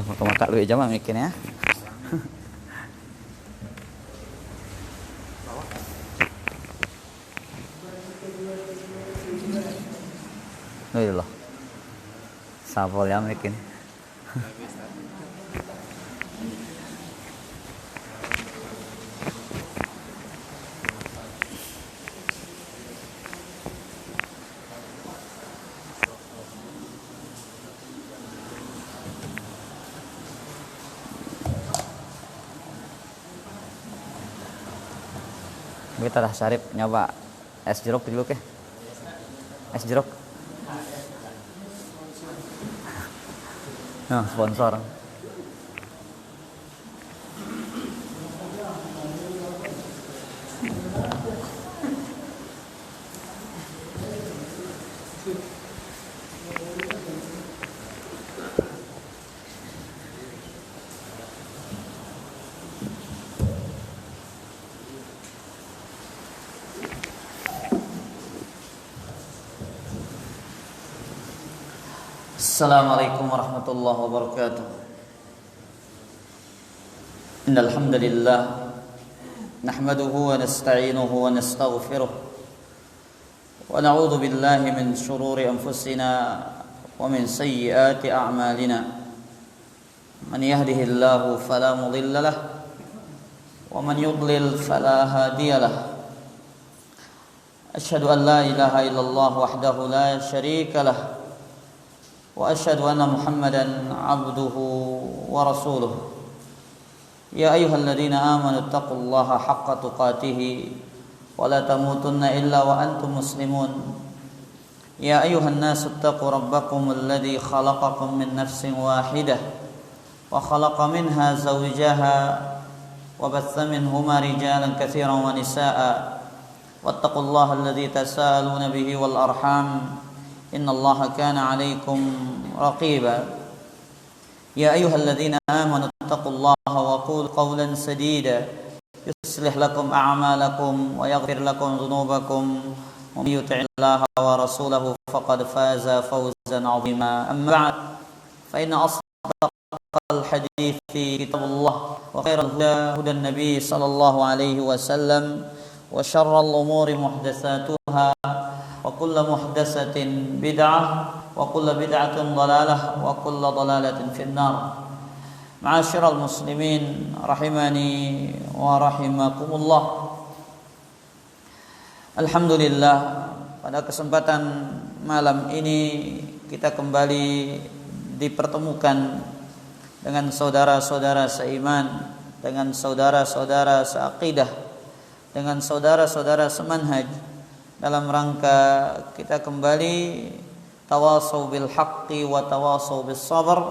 Maka lu aja mah mikirnya. Oh iya loh. Sapol ya bikin. Kita dah Syarif nyoba es jeruk dulu ke. Es jeruk. Nah, sponsor. Assalamualaikum warahmatullahi wabarakatuh. Innal hamdalillah nahmaduhu wa nasta'inuhu wa nastaghfiruh wa na'udzu billahi min shururi anfusina wa min sayyiati a'malina. Man yahdihillahu fala mudilla lahu wa man yudlil fala hadiya lahu. Asyhadu an la ilaha illallah wahdahu la syarika lahu wa asyhadu anna Muhammadan abduhu wa rasuluh. Ya ayyuhalladzina amanu taqullaha haqqa tuqatih wa la tamutunna illa wa antum muslimun. Ya ayyuhan nasu taqu rabbakum alladzi khalaqakum min nafsin wahidah wa khalaqa minha zawjaha wa batha minhuma rijalan katsiran wa nisaa'a wattaqullaha alladzi tasaaluna bihi wal arham innallaha kana 'alaikum raqiba. Ya ayyuhalladzina amanu taqullaha wa qulu qawlan sadida yuslih lakum a'malakum wa yaghfir lakum dhunubakum wa may yuti'illaha wa rasulahu faqad faza fawzan 'azima. Amma ba'd, fa inna asdaqal hadithi kitabullah wa khairal huda hudan nabiy sallallahu alaihi wasallam wa syarrul umuri muhdatsatuha wa kullu muhdatsatin bid'ah wa kullu bid'atin dhalalah wa kullu dhalalatin finnar. Ma'asyiral muslimin rahimani wa rahimakumullah. Alhamdulillah, pada kesempatan malam ini kita kembali dipertemukan dengan saudara-saudara seiman, dengan saudara-saudara seaqidah, dengan saudara-saudara semanhaj, dalam rangka kita kembali tawasau bil haqqi wa tawasau bis sabr,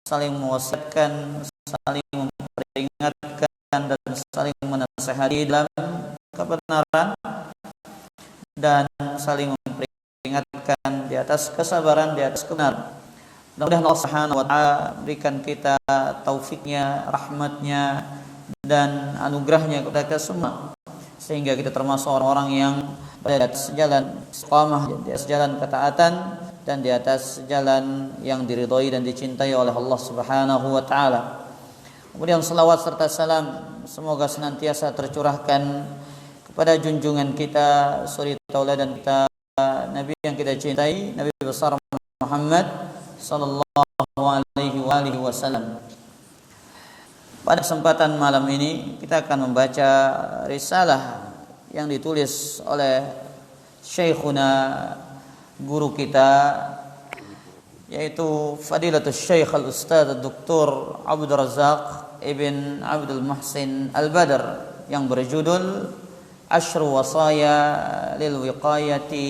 saling mewasiatkan, saling memperingatkan dan saling menasihati dalam kebenaran dan saling memperingatkan di atas kesabaran, di atas kebenaran. Mudah-mudahan Allah Subhanahu wa taala berikan kita taufiknya, rahmatnya dan anugerahnya kepada kita semua, sehingga kita termasuk orang-orang yang berada di atas jalan istiqamah, di atas jalan ketaatan dan di atas jalan yang diridhai dan dicintai oleh Allah Subhanahu wa taala. Kemudian salawat serta salam semoga senantiasa tercurahkan kepada junjungan kita, suri tauladan kita, Nabi yang kita cintai, Nabi besar Muhammad sallallahu alaihi wasallam. Pada kesempatan malam ini kita akan membaca risalah yang ditulis oleh Syekhuna, guru kita, yaitu Fadilatul Syekh Al-Ustadz Dr. Abdul Razak Ibn Abdul Muhsin Al-Badr yang berjudul Asyru Wasaya Lil Wiqayati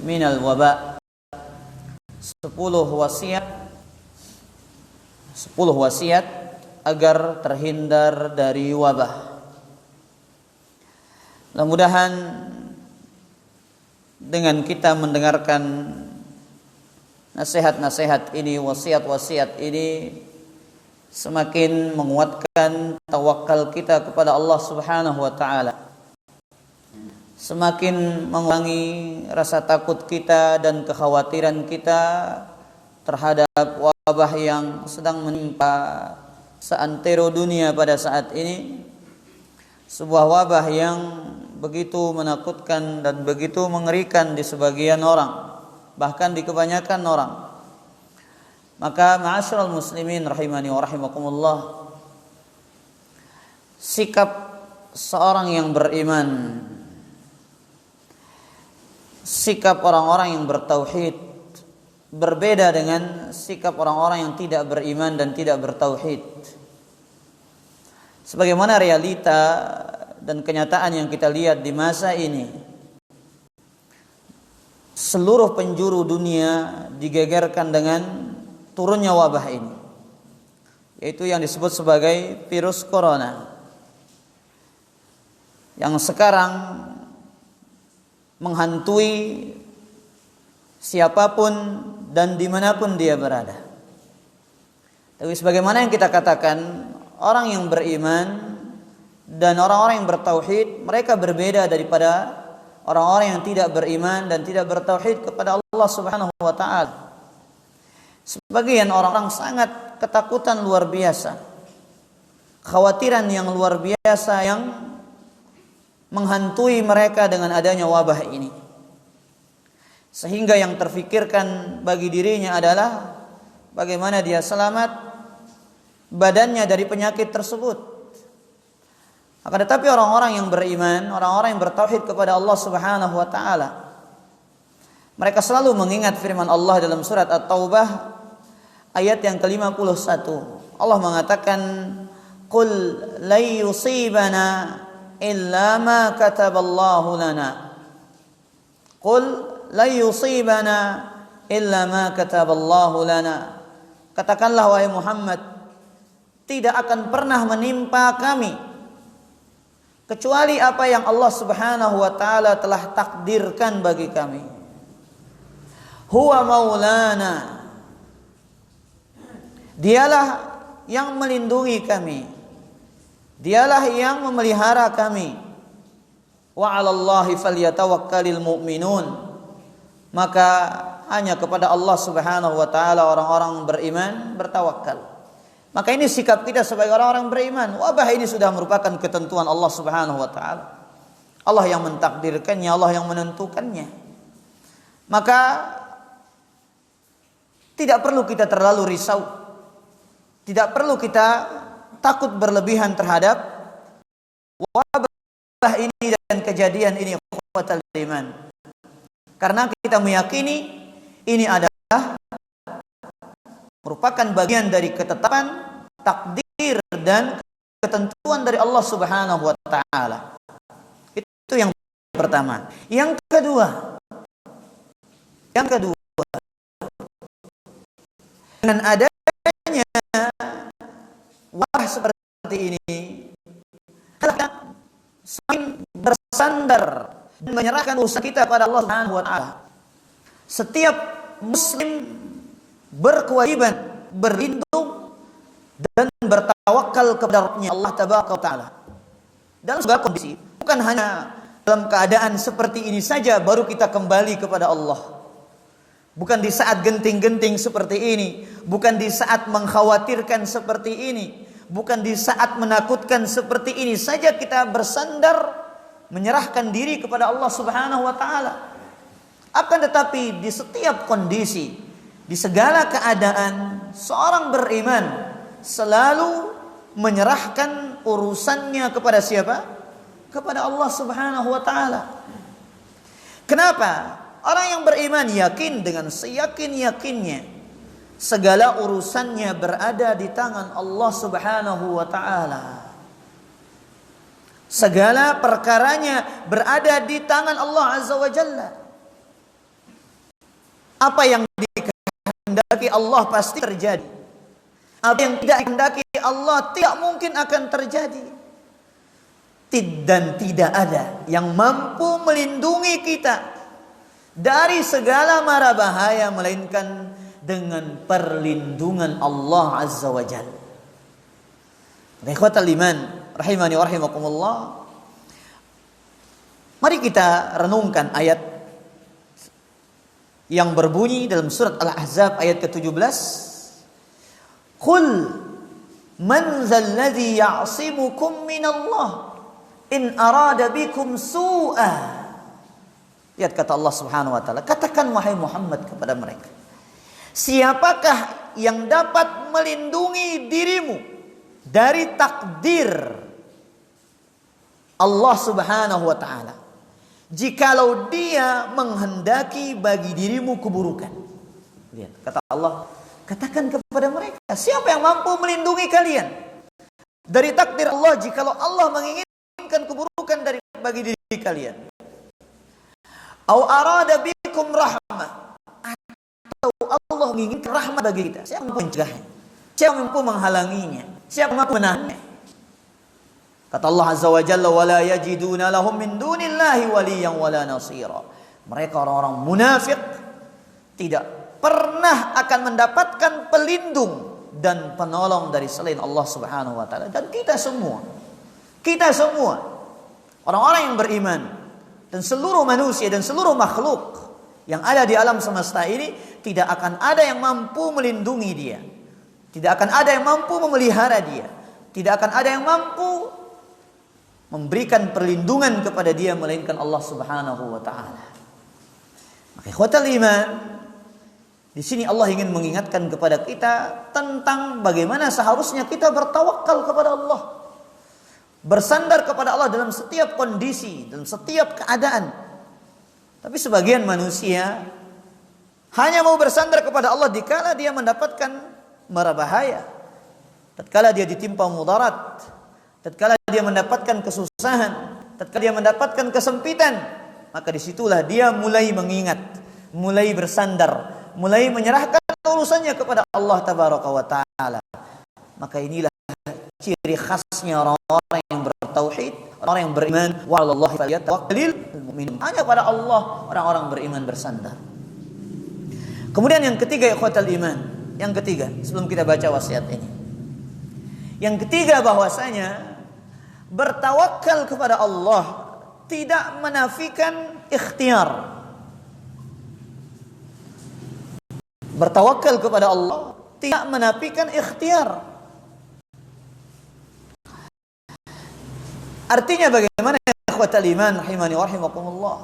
Minal Waba. 10 wasiat agar terhindar dari wabah. Mudah-mudahan dengan kita mendengarkan nasihat-nasihat ini, wasiat-wasiat ini, semakin menguatkan tawakal kita kepada Allah Subhanahu wa taala, semakin mengurangi rasa takut kita dan kekhawatiran kita terhadap wabah yang sedang menimpa seantero dunia pada saat ini, sebuah wabah yang begitu menakutkan dan begitu mengerikan di sebagian orang, bahkan di kebanyakan orang. Maka ma'asyiral muslimin rahimani wa rahimakumullah, sikap seorang yang beriman, sikap orang-orang yang bertauhid berbeda dengan sikap orang-orang yang tidak beriman dan tidak bertauhid. Sebagaimana realita dan kenyataan yang kita lihat di masa ini, seluruh penjuru dunia digegerkan dengan turunnya wabah ini, yaitu yang disebut sebagai virus corona, yang sekarang menghantui siapapun dan dimanapun dia berada. Tapi sebagaimana yang kita katakan, orang yang beriman dan orang-orang yang bertauhid, mereka berbeda daripada orang-orang yang tidak beriman dan tidak bertauhid kepada Allah Subhanahu wa taala. Sebagian orang-orang sangat ketakutan luar biasa, khawatiran yang luar biasa yang menghantui mereka dengan adanya wabah ini, sehingga yang terfikirkan bagi dirinya adalah bagaimana dia selamat badannya dari penyakit tersebut. Akan tetapi orang-orang yang beriman, orang-orang yang bertauhid kepada Allah Subhanahu wa taala, mereka selalu mengingat firman Allah dalam surat At-Taubah ayat yang ke-51. Allah mengatakan, "Qul la yusibana illa ma kataballahu lana." Qul la yusibana illa ma kataballahu lana. Katakanlah wahai Muhammad, tidak akan pernah menimpa kami kecuali apa yang Allah Subhanahu wa taala telah takdirkan bagi kami. Huwa maulana. Dialah yang melindungi kami. Dialah yang memelihara kami. Wa 'alallahi falyatawakkalul mu'minun. Maka hanya kepada Allah Subhanahu wa taala orang-orang beriman bertawakal. Maka ini sikap kita sebagai orang-orang beriman. Wabah ini sudah merupakan ketentuan Allah Subhanahu wa taala. Allah yang mentakdirkannya, Allah yang menentukannya. Maka tidak perlu kita terlalu risau. Tidak perlu kita takut berlebihan terhadap wabah ini dan kejadian ini, ikhwatal iman. Karena kita meyakini ini adalah merupakan bagian dari ketetapan, takdir dan ketentuan dari Allah Subhanahu wa taala. Itu yang pertama. Yang kedua, dengan adanya wabah seperti ini, kita semakin bersandar dan menyerahkan usaha kita pada Allah Subhanahu wa taala. Setiap muslim berkewajiban berlindung dan bertawakal kepada Rabbnya Allah Tabaraka wa taala dalam segala kondisi. Bukan hanya dalam keadaan seperti ini saja baru kita kembali kepada Allah. Bukan di saat genting-genting seperti ini, bukan di saat mengkhawatirkan seperti ini, bukan di saat menakutkan seperti ini saja kita bersandar menyerahkan diri kepada Allah Subhanahu wa taala. Akan tetapi di setiap kondisi, di segala keadaan, seorang beriman selalu menyerahkan urusannya kepada siapa? Kepada Allah Subhanahu wa taala. Kenapa? Orang yang beriman yakin dengan seyakin-yakinnya segala urusannya berada di tangan Allah Subhanahu wa taala. Segala perkaranya berada di tangan Allah Azza wa Jalla. Apa yang dikehendaki Allah pasti terjadi. Apa yang tidak dikehendaki Allah tidak mungkin akan terjadi. Dan tidak ada yang mampu melindungi kita dari segala mara bahaya melainkan dengan perlindungan Allah Azza wa Jalla. Ikhwatal iman rahimani wa rahimakumullah. Mari kita renungkan ayat yang berbunyi dalam surat Al-Ahzab ayat ke-17, "Qul man dzalladzi ya'simukum minallah in arada bikum su'a." Lihat kata Allah Subhanahu wa taala, katakan wahai Muhammad kepada mereka, siapakah yang dapat melindungi dirimu dari takdir Allah Subhanahu wa taala jikalau dia menghendaki bagi dirimu keburukan? Lihat kata Allah, katakan kepada mereka, siapa yang mampu melindungi kalian dari takdir Allah jikalau Allah menginginkan keburukan bagi diri kalian? Au arada bikum rahmah, atau Allah menginginkan rahmat bagi kita, siapa mampu mencegahnya? Siapa mampu menghalanginya? Siapa mampu menahannya? Kata Allah Azza wa Jalla, "Wala yajiduna lahum min dunillahi waliyan wala nasira." Mereka orang-orang munafik tidak pernah akan mendapatkan pelindung dan penolong dari selain Allah Subhanahu wa taala. Dan kita semua orang-orang yang beriman dan seluruh manusia dan seluruh makhluk yang ada di alam semesta ini, tidak akan ada yang mampu melindungi dia, tidak akan ada yang mampu memelihara dia, tidak akan ada yang mampu memberikan perlindungan kepada dia melainkan Allah Subhanahu wa taala. Maka ikhwatal iman, di sini Allah ingin mengingatkan kepada kita tentang bagaimana seharusnya kita bertawakal kepada Allah, bersandar kepada Allah dalam setiap kondisi, dalam setiap keadaan. Tapi sebagian manusia hanya mau bersandar kepada Allah dikala dia mendapatkan mara bahaya, tatkala dia ditimpa mudarat, tatkala dia mendapatkan kesusahan, tatkala dia mendapatkan kesempitan, maka disitulah dia mulai mengingat, mulai bersandar, mulai menyerahkan urusannya kepada Allah Tabaraka wa Ta'ala. Maka inilah ciri khasnya orang-orang yang bertauhid, orang yang beriman. Wa 'alallahi falyatawakkalul mu'minun. Hanya pada Allah orang-orang beriman bersandar. Kemudian yang ketiga, ikhwatal iman, yang ketiga sebelum kita baca wasiat ini, yang ketiga bahwasanya bertawakal kepada Allah tidak menafikan ikhtiar. Bertawakal kepada Allah tidak menafikan ikhtiar. Artinya bagaimana ya ikhwatal iman rahimani wa rahimakumullah?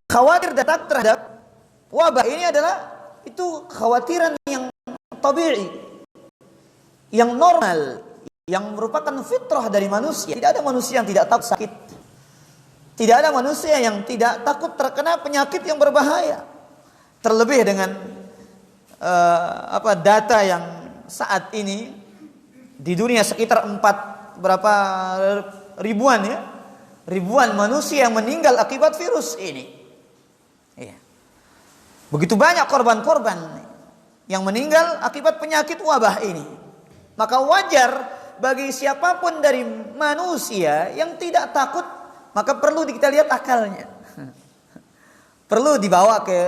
Khawatir datang terhadap wabah ini adalah itu kekhawatiran yang tabi'i, yang normal, yang merupakan fitrah dari manusia. Tidak ada manusia yang tidak takut sakit. Tidak ada manusia yang tidak takut terkena penyakit yang berbahaya. Terlebih dengan data yang saat ini di dunia sekitar ribuan manusia yang meninggal akibat virus ini. Iya. Begitu banyak korban-korban yang meninggal akibat penyakit wabah ini. Maka wajar bagi siapapun dari manusia yang tidak takut, maka perlu kita lihat akalnya. Perlu dibawa ke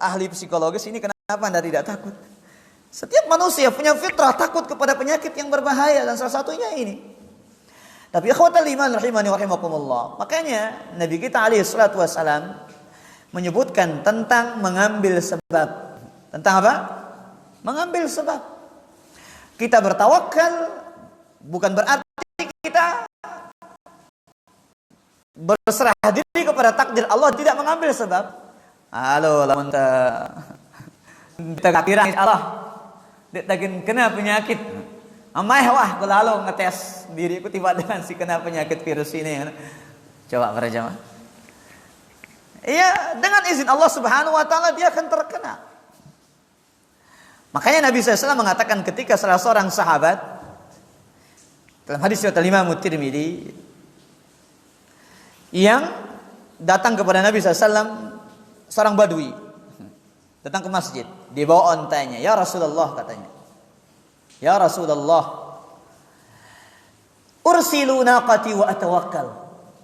ahli psikologis, ini kenapa Anda tidak takut? Setiap manusia punya fitrah takut kepada penyakit yang berbahaya, dan salah satunya ini. Tapi ikhwatal iman rahimani wa rahimakumullah, makanya Nabi kita alaihi salatu wassalam menyebutkan tentang mengambil sebab. Tentang apa? Mengambil sebab. Kita bertawakal bukan berarti kita berserah diri kepada takdir Allah, tidak mengambil sebab. Halo, lamun kita kira Allah ditakin kena penyakit. Amai wah kalau ngetes diriku tiba dengan si kena penyakit virus ini. Coba para jamaah. Iya, dengan izin Allah Subhanahu wa taala dia akan terkena. Makanya Nabi SAW mengatakan ketika salah seorang sahabat dalam hadis riwayat Imam Tirmidzi yang datang kepada Nabi SAW, seorang badui datang ke masjid, dia bawa ontanya. Ya Rasulullah, katanya, ya Rasulullah, ursilu naqati wa atawakkal.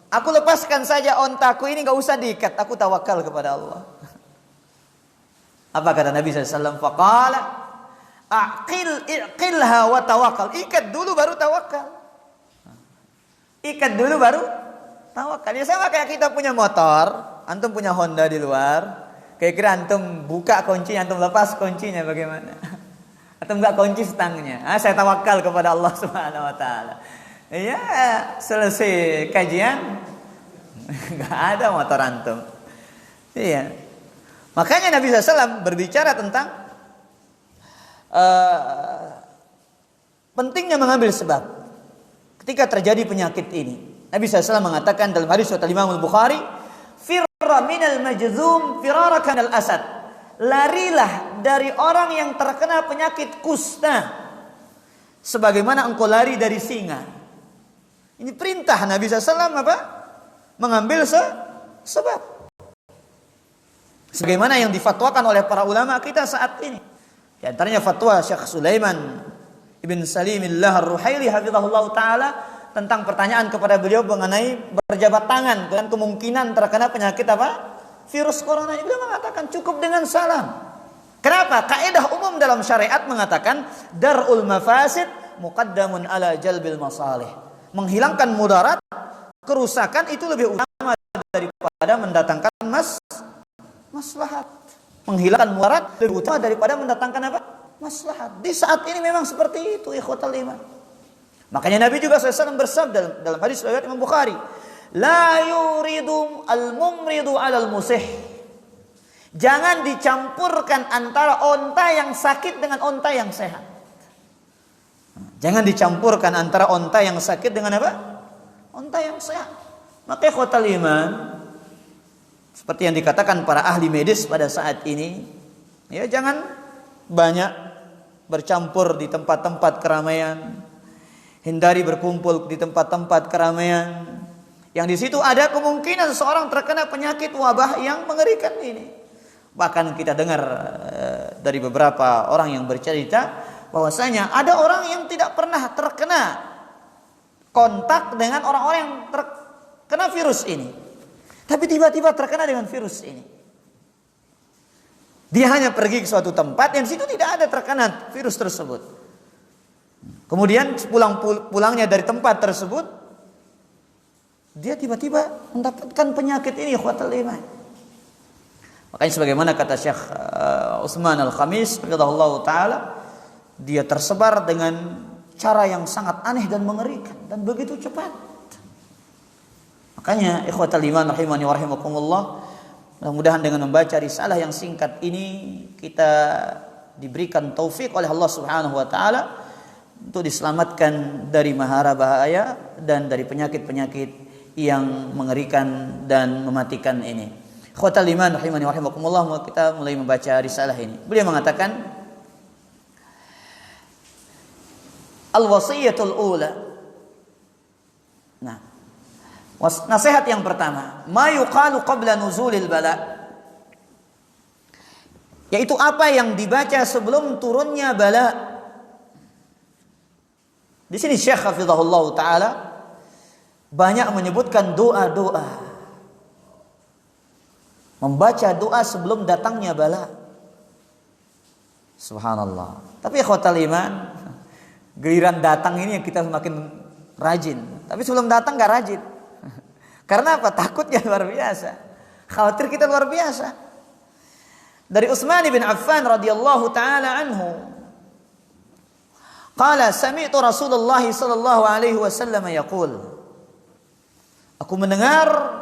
Aku lepaskan saja ontaku ini, enggak usah diikat, aku tawakal kepada Allah. Apa kata Nabi SAW? Faqala iqilha wa tawakkal. Ikat dulu baru tawakal. Ikat dulu baru tawakal. Ya sama kayak kita punya motor, antum punya Honda di luar, kira-kira antum buka kuncinya, antum lepas kuncinya bagaimana? Antum enggak kunci stangnya. Saya tawakal kepada Allah Subhanahu wa taala. Ya, selesai kajian enggak ada motor antum. Iya. Makanya Nabi SAW berbicara tentang pentingnya mengambil sebab ketika terjadi penyakit ini. Nabi SAW mengatakan dalam hadis riwayat Imam Al-Bukhari, "Firra minal majzum firaraka minal asad." Larilah dari orang yang terkena penyakit kusta sebagaimana engkau lari dari singa. Ini perintah Nabi SAW apa? Mengambil sebab. Sebagaimana yang difatwakan oleh para ulama kita saat ini. Di antaranya fatwa Syekh Sulaiman Ibn Salimillah Ar-Ruhaili hafizahullah ta'ala tentang pertanyaan kepada beliau mengenai berjabat tangan dan kemungkinan terkena penyakit apa? Virus corona. Beliau mengatakan cukup dengan salam. Kenapa? Kaidah umum dalam syariat mengatakan darul mafasid muqaddamun ala jalbil masalih. Menghilangkan mudarat, kerusakan itu lebih utama daripada mendatangkan maslahat. Menghilangkan mudarat lebih utama daripada mendatangkan apa? Maslahat. Di saat ini memang seperti itu, ikhwatal iman. Makanya Nabi juga SAW bersabda dalam hadis riwayat Imam Bukhari, la yuridu al-mumridu 'alal musih. Jangan dicampurkan antara onta yang sakit dengan onta yang sehat. Jangan dicampurkan antara onta yang sakit dengan apa? Onta yang sehat. Maka ikhwatal iman, seperti yang dikatakan para ahli medis pada saat ini, ya jangan banyak bercampur di tempat-tempat keramaian. Hindari berkumpul di tempat-tempat keramaian yang di situ ada kemungkinan seseorang terkena penyakit wabah yang mengerikan ini. Bahkan kita dengar dari beberapa orang yang bercerita bahwasanya ada orang yang tidak pernah terkena kontak dengan orang-orang yang terkena virus ini, tapi tiba-tiba terkena dengan virus ini. Dia hanya pergi ke suatu tempat yang di situ tidak ada terkena virus tersebut. Kemudian pulangnya dari tempat tersebut, dia tiba-tiba mendapatkan penyakit ini, ikhwatal iman. Makanya sebagaimana kata Syekh Utsman Al-Khamis radhiyallahu taala, dia tersebar dengan cara yang sangat aneh dan mengerikan dan begitu cepat. Makanya ikhwatal iman rahimani wa rahimakumullah, mudah-mudahan dengan membaca risalah yang singkat ini kita diberikan taufik oleh Allah Subhanahu wa taala untuk diselamatkan dari mahara bahaya dan dari penyakit-penyakit yang mengerikan dan mematikan ini. Ikhwatal iman rahimani wa rahimakumullah, kita mulai membaca risalah ini. Beliau mengatakan al-wasiyatul ula. Nah, nasihat yang pertama, ma yuqalu qabla nuzulil bala. Yaitu apa yang dibaca sebelum turunnya bala. Di sini Syekh hafizahullah taala banyak menyebutkan doa-doa. Membaca doa sebelum datangnya bala. Subhanallah. Tapi ikhwatal iman, giliran datang ini yang kita semakin rajin. Tapi sebelum datang enggak rajin. Karena apa? Takutnya luar biasa. Khawatir kita luar biasa. Dari Utsman bin Affan radhiyallahu taala anhu, qala sami'tu Rasulullah sallallahu alaihi wasallam yaqul. Aku mendengar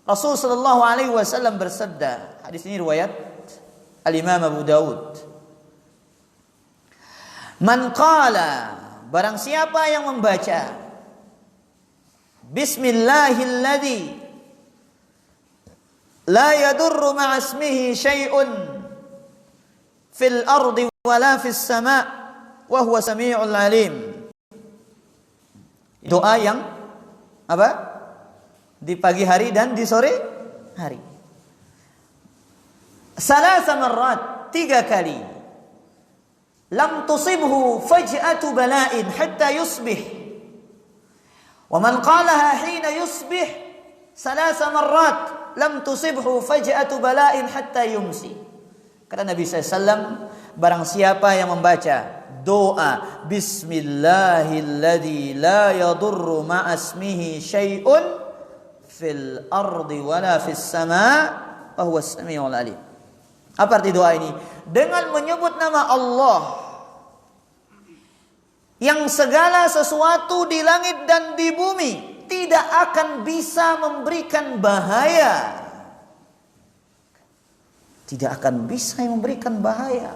Rasul sallallahu alaihi wasallam bersabda. Hadis ini riwayat Al-Imam Abu Daud. Man qala, barang siapa yang membaca Bismillahilladzi la yadurru ma'asmihi syai'un fil ardi wala fis sama' wa huwa sami'ul alim. Doa yang apa? Di pagi hari dan di sore hari. Salasa marrat, 3 kali. Lam tusibhu faj'atu bala'in hatta yusbih. Wa man qalaha hina yusbih salasa marrat lam tusibhu faj'atu bala'in hatta yumsi. Kata Nabi SAW, barang siapa yang membaca doa Bismillahilladzi la yadurru ma'asmihi syai'un fil ardi wala fis sama wa huwas samiul alim. Apa arti doa ini? Dengan menyebut nama Allah yang segala sesuatu di langit dan di bumi tidak akan bisa memberikan bahaya. Tidak akan bisa memberikan bahaya.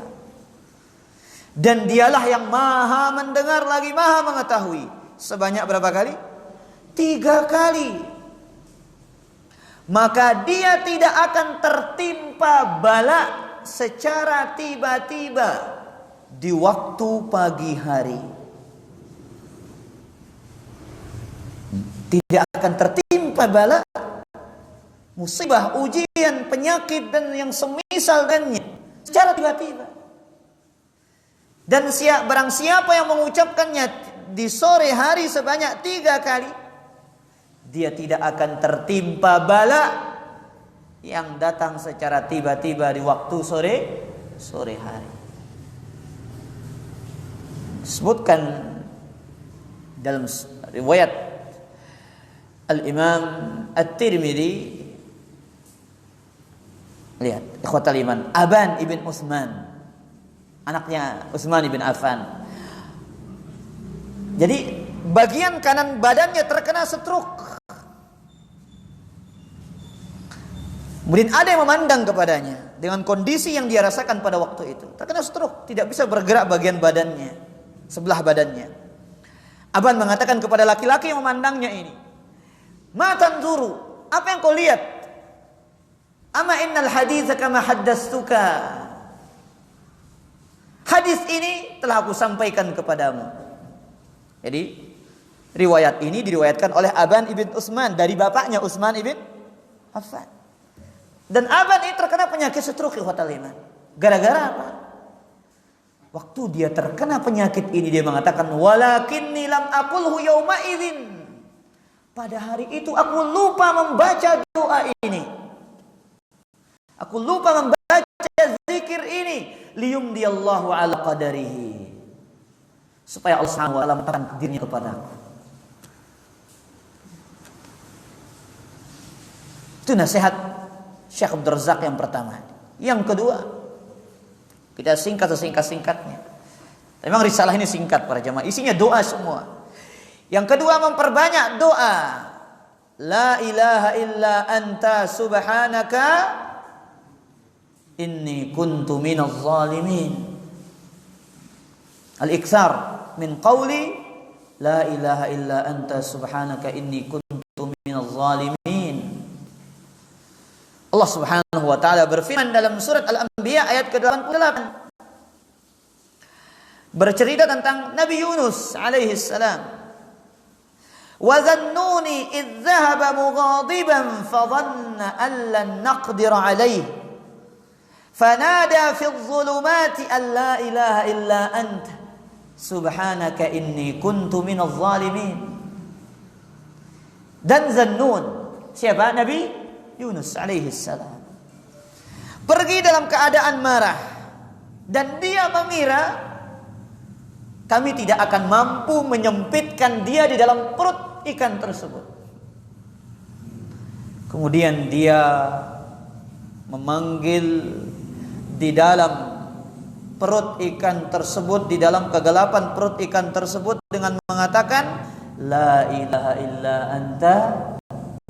Dan dialah yang maha mendengar lagi maha mengetahui. Sebanyak berapa kali? 3 kali. Maka dia tidak akan tertimpa bala secara tiba-tiba di waktu pagi hari. Tidak akan tertimpa bala, musibah, ujian, penyakit dan yang semisal dengannya secara tiba-tiba. Dan barang siapa yang mengucapkannya di sore hari sebanyak 3 kali, dia tidak akan tertimpa bala yang datang secara tiba-tiba di waktu sore hari. Disebutkan dalam riwayat Al-Imam At-Tirmidzi, lihat ikhwatal iman, Aban ibn Utsman, anaknya Utsman ibn Affan. Jadi bagian kanan badannya terkena stroke. Kemudian ada yang memandang kepadanya dengan kondisi yang dia rasakan pada waktu itu. Terkena stroke, tidak bisa bergerak bagian badannya, sebelah badannya. Aban mengatakan kepada laki-laki yang memandangnya ini, "Ma tanzuru? Apa yang kau lihat? Ama innal haditsa kama haddastuka." Hadis ini telah aku sampaikan kepadamu. Jadi riwayat ini diriwayatkan oleh Aban ibn Utsman dari bapaknya Utsman ibn Affan. Dan Aban ini terkena penyakit stroke ikhwatal iman. Gara-gara apa? Waktu dia terkena penyakit ini dia mengatakan, "Walakinni lam aqulhu yauma idzin." Pada hari itu aku lupa membaca doa ini. Aku lupa membaca zikir ini. Liyumdiyallahu ala qadarihi. Supaya Allah SWT mengatakan takdirnya kepadaku. Itu nasihat Syekh Abdul Razak yang pertama. Yang kedua, kita singkat sesingkat-singkatnya. Memang risalah ini singkat para jamaah, isinya doa semua. Yang kedua, memperbanyak doa. La ilaha illa anta subhanaka inni kuntu minaz zalimin. Al-iktsar min qawli la ilaha illa anta subhanaka inni kuntu minaz zalimin. Allah Subhanahu wa taala berfirman dalam surat Al-Anbiya ayat ke-88, bercerita tentang Nabi Yunus alaihi salam. Wa dhannuni idh dhahaba mughadiban fa dhanna an lan naqdir alaihi fanada fi adh-dhulumati an la ilaha illa anta subhanaka inni kuntu minadh zalimin. Dan Zannun, siapa? Nabi Yunus alaihi salam pergi dalam keadaan marah dan dia mengira kami tidak akan mampu menyempitkan dia di dalam perut ikan tersebut. Kemudian dia memanggil di dalam perut ikan tersebut, di dalam kegelapan perut ikan tersebut dengan mengatakan, la ilaha illa anta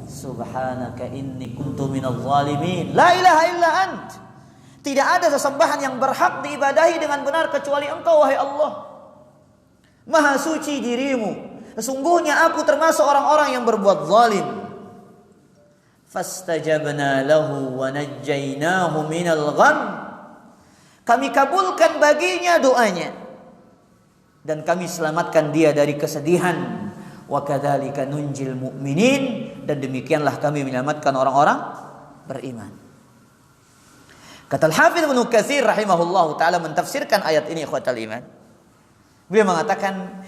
subhanaka inni kuntu minadh zalimin. La ilaha illa ant. Tidak ada sesembahan yang berhak diibadahi dengan benar kecuali Engkau wahai Allah. Maha suci dirimu. Sesungguhnya aku termasuk orang-orang yang berbuat zalim. Fastajabna lahu wa najjaynahu minal gham. Kami kabulkan baginya doanya dan kami selamatkan dia dari kesedihan. Wa kadzalika nunjil mu'minin, dan demikianlah kami menyelamatkan orang-orang beriman. Kata Al-Hafidz Ibnu Katsir rahimahullahu taala mentafsirkan ayat ini ikhwatal iman. Beliau mengatakan,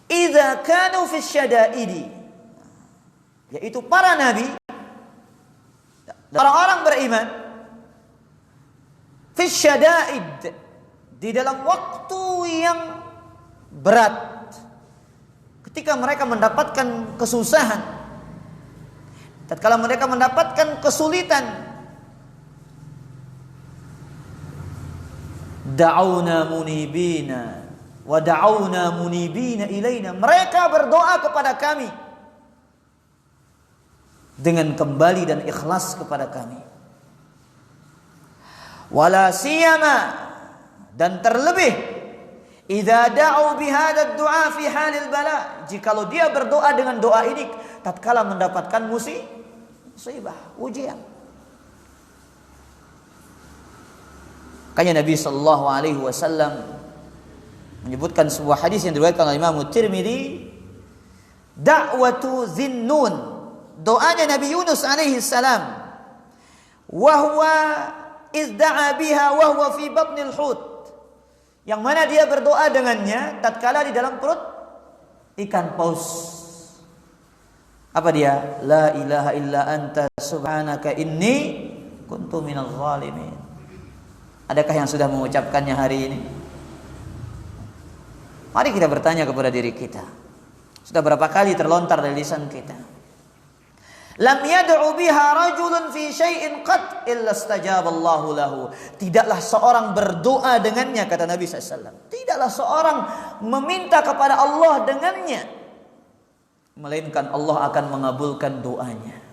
idza kanu fi syada'idi, yaitu para nabi, orang-orang beriman, fi syada'id, di dalam waktu yang berat, ketika mereka mendapatkan kesusahan, tatkala mereka mendapatkan kesulitan, da'auna munibina wa da'auna munibina ilaina, mereka berdoa kepada kami dengan kembali dan ikhlas kepada kami. Wala siyama, dan terlebih idza da'u bihadza du'a fi halil bala, jikalau dia berdoa dengan doa ini tatkala mendapatkan musibah, ujian. Makanya Nabi sallallahu alaihi wasallam menyebutkan sebuah hadis yang diriwayatkan oleh Imam Tirmidzi, da'watu Zinnun, doanya Nabi Yunus alaihi salam, wa huwa izda'a biha wa huwa fi batnil hut, yang mana dia berdoa dengannya tatkala di dalam perut ikan paus. Apa dia? La ilaha illa anta subhanaka inni kuntu minadh zalimin. Adakah yang sudah mengucapkannya hari ini? Mari kita bertanya kepada diri kita. Sudah berapa kali terlontar dari lisan kita? Lam yad'u biha rajulun fi syai'in qat illa istajaba Allahu lahu. Tidaklah seorang berdoa dengannya, kata Nabi SAW, tidaklah seorang meminta kepada Allah dengannya, melainkan Allah akan mengabulkan doanya.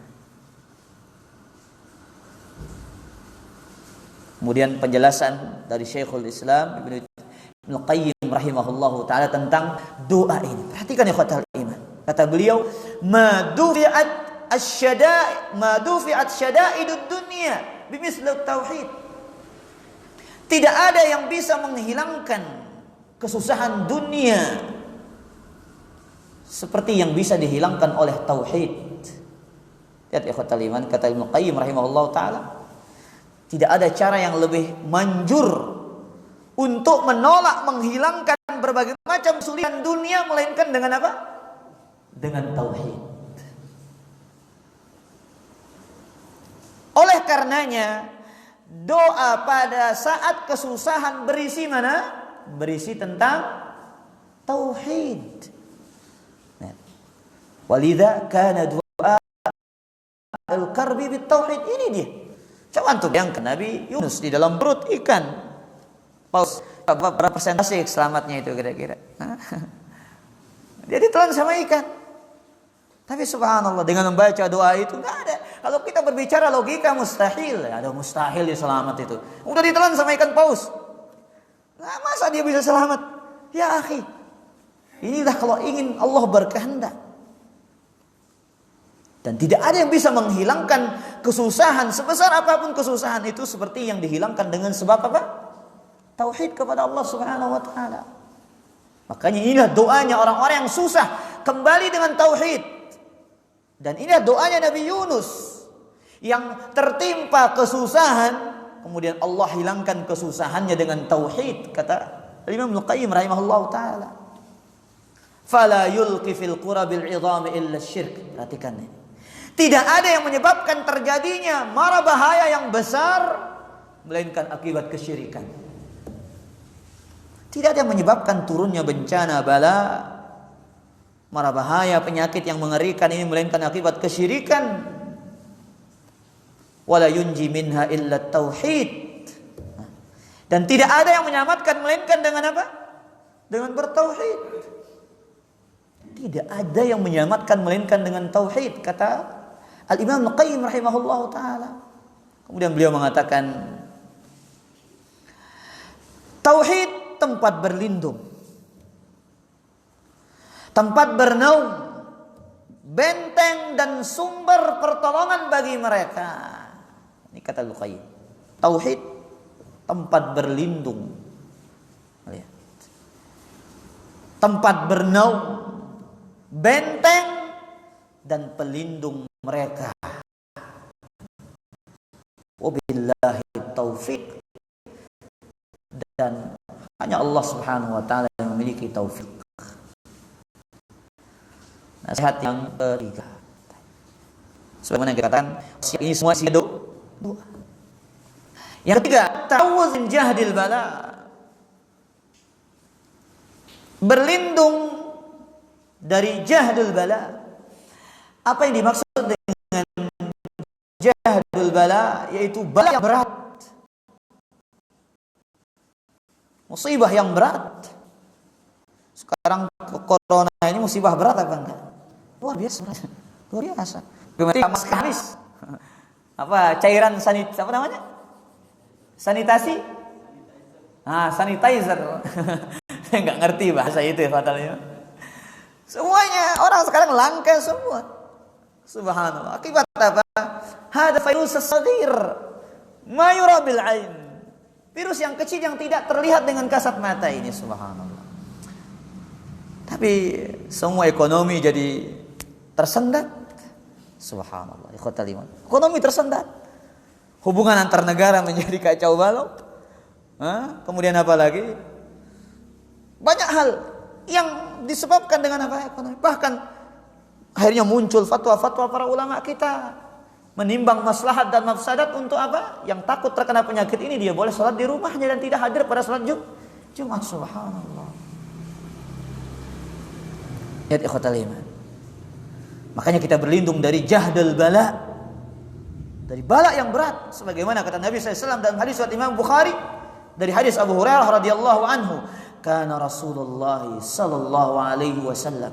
Kemudian penjelasan dari Syekhul Islam Ibnu Qayyim rahimahullahu taala tentang doa ini. Perhatikan ya ikhwatal iman. Kata beliau, ma dufi'at syada'idud dunya bimisli tauhid. Tidak ada yang bisa menghilangkan kesusahan dunia seperti yang bisa dihilangkan oleh tauhid. Lihat ikhwatal iman, kata Ibnu Qayyim rahimahullahu taala, tidak ada cara yang lebih manjur untuk menolak, menghilangkan berbagai macam kesulitan dunia melainkan dengan apa? Dengan tauhid. Oleh karenanya, doa pada saat kesusahan berisi mana? Berisi tentang tauhid. Walidha kana du'a al-karbi bit tauhid. Ini dia. Coba antum bayangkan Nabi Yunus di dalam perut ikan paus, berapa persentase selamatnya itu kira-kira? Dia ditelan sama ikan. Tapi subhanallah, dengan membaca doa itu enggak ada. Kalau kita berbicara logika mustahil, ada mustahil dia selamat itu. Udah ditelan sama ikan paus. Nah, masa dia bisa selamat? Ya akhi, inilah kalau ingin Allah berkehendak. Dan tidak ada yang bisa menghilangkan kesusahan sebesar apapun kesusahan itu seperti yang dihilangkan dengan sebab apa? Tauhid kepada Allah Subhanahu wa taala. Makanya inilah doanya orang-orang yang susah kembali dengan tauhid. Dan inilah doanya Nabi Yunus yang tertimpa kesusahan, kemudian Allah hilangkan kesusahannya dengan tauhid, kata Imam Al-Qayyim rahimahullahu taala. Fala yulqi fil qura bil 'idhami illa syirk. Perhatikan ini. Tidak ada yang menyebabkan terjadinya mara bahaya yang besar melainkan akibat kesyirikan. Tidak ada yang menyebabkan turunnya bencana, bala, mara bahaya, penyakit yang mengerikan ini melainkan akibat kesyirikan. Wala yunji minha illa tauhid. Dan tidak ada yang menyelamatkan melainkan dengan apa? Dengan bertauhid. Tidak ada yang menyelamatkan melainkan dengan tauhid, kata Al-Imam Al-Qayyim rahimahullahu ta'ala. Kemudian beliau mengatakan, tauhid tempat berlindung, tempat bernaung, benteng dan sumber pertolongan bagi mereka. Ini kata Al-Qayyim. Tauhid tempat berlindung, tempat bernaung, benteng dan pelindung mereka. Wabillahi taufiq, dan hanya Allah Subhanahu wa taala yang memiliki taufik. Nasihat yang ketiga, sebagaimana yang dikatakan, ini semua doa. Yang ketiga, ta'awudz min jahdil bala, berlindung dari jahdul bala. Apa yang dimaksud dengan jahdul bala, yaitu bala yang berat. Musibah yang berat. Sekarang corona ini musibah berat apa enggak? Luar biasa. Luar biasa. Kemudian masker habis. Apa cairan apa namanya? Sanitasi? Sanitizer. Saya enggak ngerti bahasa itu ya fatalnya. Semuanya orang sekarang langka semua. Subhanallah. Akibat apa? Hada virus saghir ma yura bil ain. Virus yang kecil yang tidak terlihat dengan kasat mata ini, subhanallah. Tapi semua ekonomi jadi tersendat. Subhanallah. Ikhwatal iman. Ekonomi tersendat. Hubungan antar negara menjadi kacau balau. Kemudian apa lagi? Banyak hal yang disebabkan dengan apa? Ekonomi. Bahkan akhirnya muncul fatwa-fatwa para ulama kita menimbang maslahat dan mafsadat untuk apa? Yang takut terkena penyakit ini dia boleh sholat di rumahnya dan tidak hadir pada sholat Jumat. Subhanallah. Ya ikhwatal iman. Makanya kita berlindung dari jahdul bala, dari bala yang berat, sebagaimana kata Nabi SAW dalam hadis riwayat Imam Bukhari dari hadis Abu Hurairah radhiyallahu anhu, kana Rasulullah sallallahu alaihi wasallam,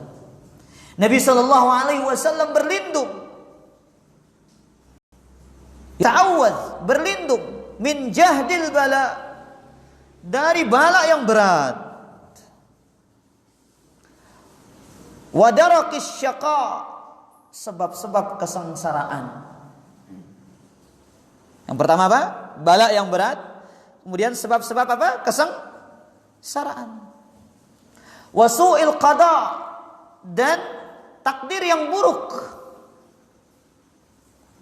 Nabi sallallahu alaihi wasallam berlindung, ta'awudz, berlindung min jahdil bala, dari bala yang berat, wa darakis syaqa, sebab-sebab kesengsaraan. Yang pertama apa? Bala yang berat. Kemudian sebab-sebab apa? Kesengsaraan. Wa su'il qada, dan takdir yang buruk.